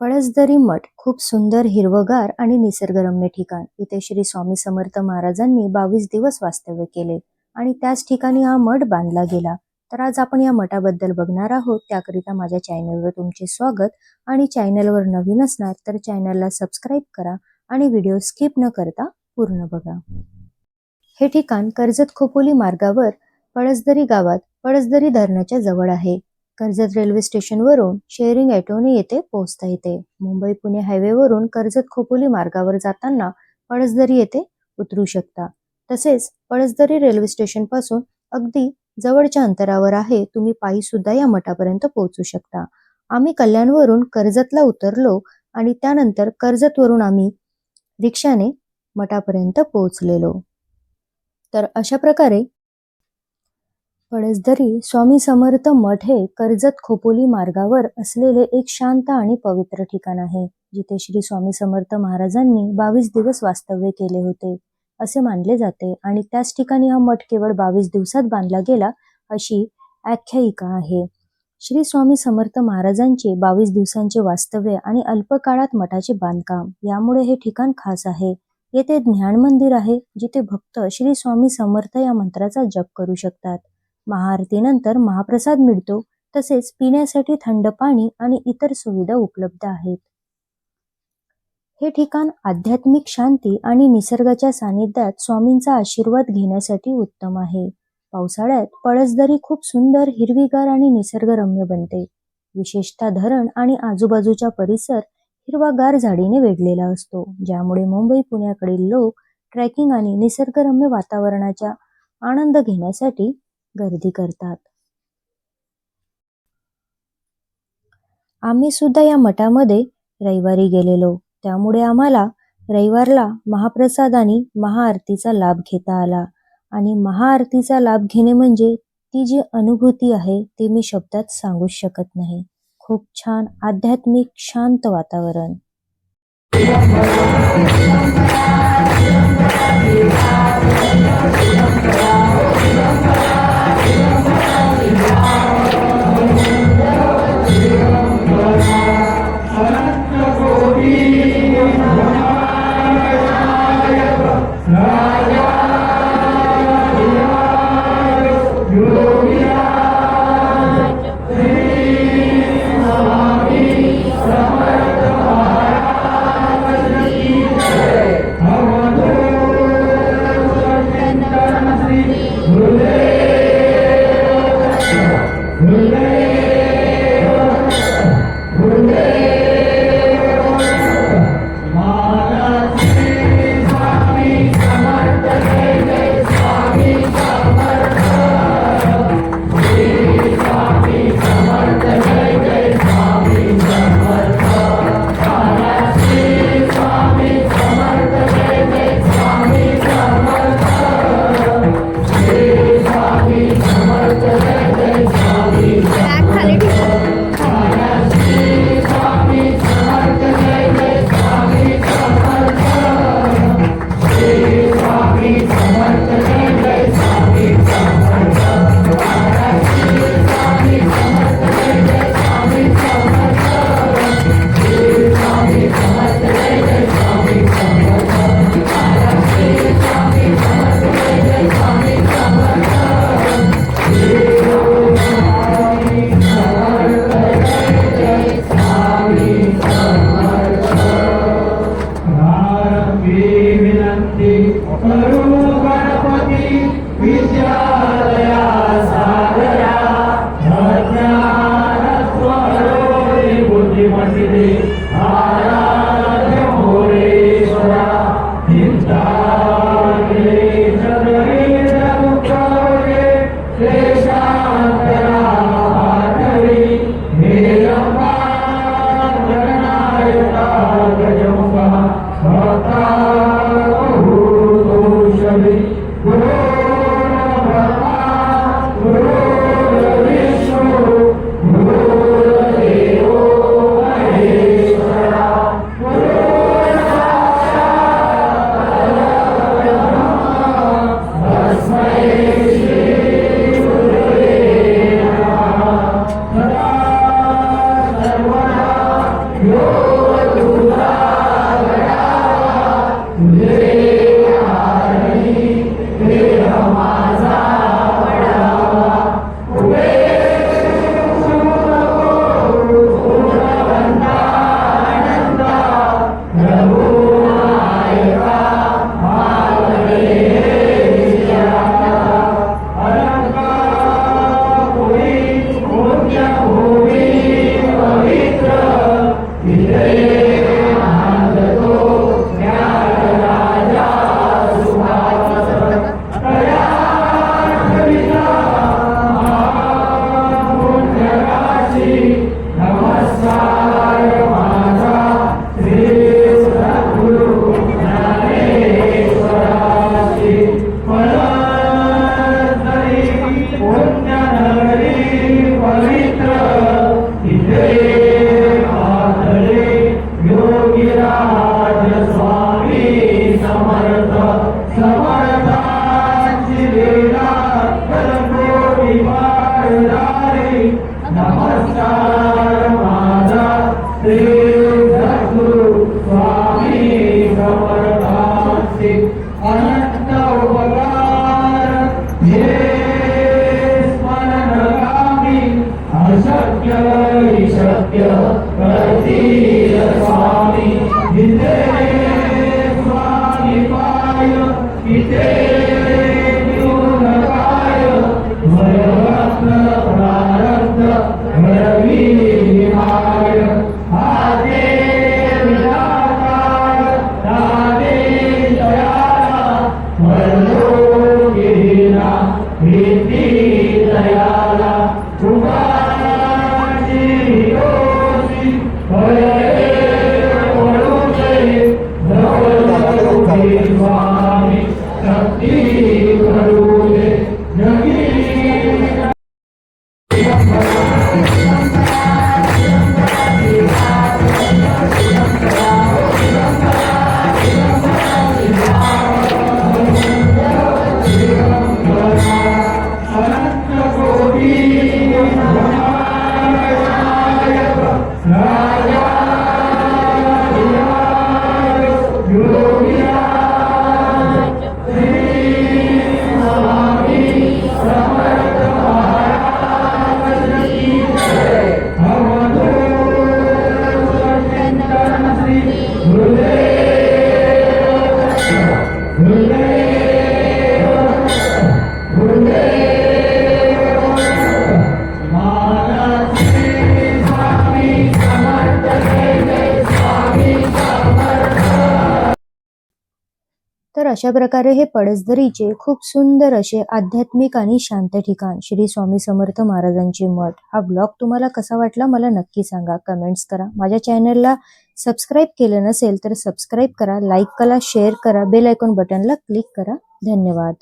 पळसदरी मठ खूप सुंदर, हिरवगार आणि निसर्गरम्य ठिकाण. इथे श्री स्वामी समर्थ महाराजांनी 22 दिवस वास्तव्य केले आणि त्याच ठिकाणी हा मठ बांधला गेला. तर आज आपण या मठाबद्दल बघणार आहोत. त्याकरिता माझ्या चॅनलवर तुमचे स्वागत. आणि चॅनलवर नवीन असणार तर चॅनलला सबस्क्राईब करा आणि व्हिडिओ स्किप न करता पूर्ण बघा. हे ठिकाण कर्जत खोपोली मार्गावर पळसदरी गावात पळसदरी धरणाच्या जवळ आहे. कर्जत रेल्वे स्टेशनवरून शेअरिंग ॲटोने येथे पोहोचता येते. मुंबई पुणे हायवेवरून कर्जत खोपोली मार्गावर जाताना पळसदरी येथे उतरू शकता. तसेच पळसदरी रेल्वे स्टेशन पासून अगदी जवळच्या अंतरावर आहे. तुम्ही पायी सुद्धा या मठापर्यंत पोहोचू शकता. आम्ही कल्याणवरून कर्जतला उतरलो आणि त्यानंतर कर्जतवरून आम्ही रिक्षाने मठापर्यंत पोहोचलेलो. तर अशा प्रकारे पळसदरी स्वामी समर्थ मठ हे कर्जत खोपोली मार्गावर असलेले एक शांत आणि पवित्र ठिकाण आहे, जिथे श्री स्वामी समर्थ महाराजांनी 22 दिवस वास्तव्य केले होते असे मानले जाते. आणि त्याच ठिकाणी हा मठ केवळ 22 दिवसात बांधला गेला अशी आख्यायिका आहे. श्री स्वामी समर्थ महाराजांचे 22 दिवसांचे वास्तव्य आणि अल्प काळात मठाचे बांधकाम यामुळे हे ठिकाण खास आहे. येथे ज्ञान मंदिर आहे, जिथे भक्त श्री स्वामी समर्थ या मंत्राचा जप करू शकतात. महाआरतीनंतर महाप्रसाद मिळतो. तसेच पिण्यासाठी थंड पाणी आणि इतर सुविधा उपलब्ध आहेत. हे ठिकाण आध्यात्मिक शांती आणि निसर्गाच्या सानिध्यात स्वामींचा आशीर्वाद घेण्यासाठी उत्तम आहे. पावसाळ्यात पळसदरी खूप सुंदर, हिरवीगार आणि निसर्गरम्य बनते. विशेषतः धरण आणि आजूबाजूचा परिसर हिरवागार झाडीने वेढलेला असतो, ज्यामुळे मुंबई पुण्याकडील लोक ट्रेकिंग आणि निसर्गरम्य वातावरणाचा आनंद घेण्यासाठी गर्दी करतात. आम्ही सुद्धा या मठामध्ये रविवारी गेलेलो, त्यामुळे आम्हाला रविवारला महाप्रसाद आणि महाआरतीचा लाभ घेता आला. आणि महाआरतीचा लाभ घेणे म्हणजे ती जी अनुभूती आहे ती मी शब्दात सांगूच शकत नाही. खूप छान आध्यात्मिक शांत वातावरण. नमस्कार माझा श्री सद्गुरु स्वामी समर्थांचे अनंत उपकार हे स्मरणगामी अशक्य शक्य करतील स्वामी जिथे स्वामी पाय तिथे घेऊन काय भयरत्न प्रारब्ध घडवी माय आदे विधाताय दादे दयाला परलोकीना प्रीती दयाला तुझी योगी भये पडुचे जवळ स्वामी शक्ती करुणे जगी तर अशा प्रकारे हे पडसदरीचे खूप सुंदर असे आध्यात्मिक आणि शांत ठिकाण श्री स्वामी समर्थ महाराजांचे मठ. हा ब्लॉग तुम्हाला कसा वाटला मला नक्की सांगा, कमेंट्स करा. माझ्या चॅनलला सबस्क्राईब केलं नसेल तर सबस्क्राईब करा, लाईक करा, शेअर करा, बेल आयकॉन बटनला क्लिक करा. धन्यवाद.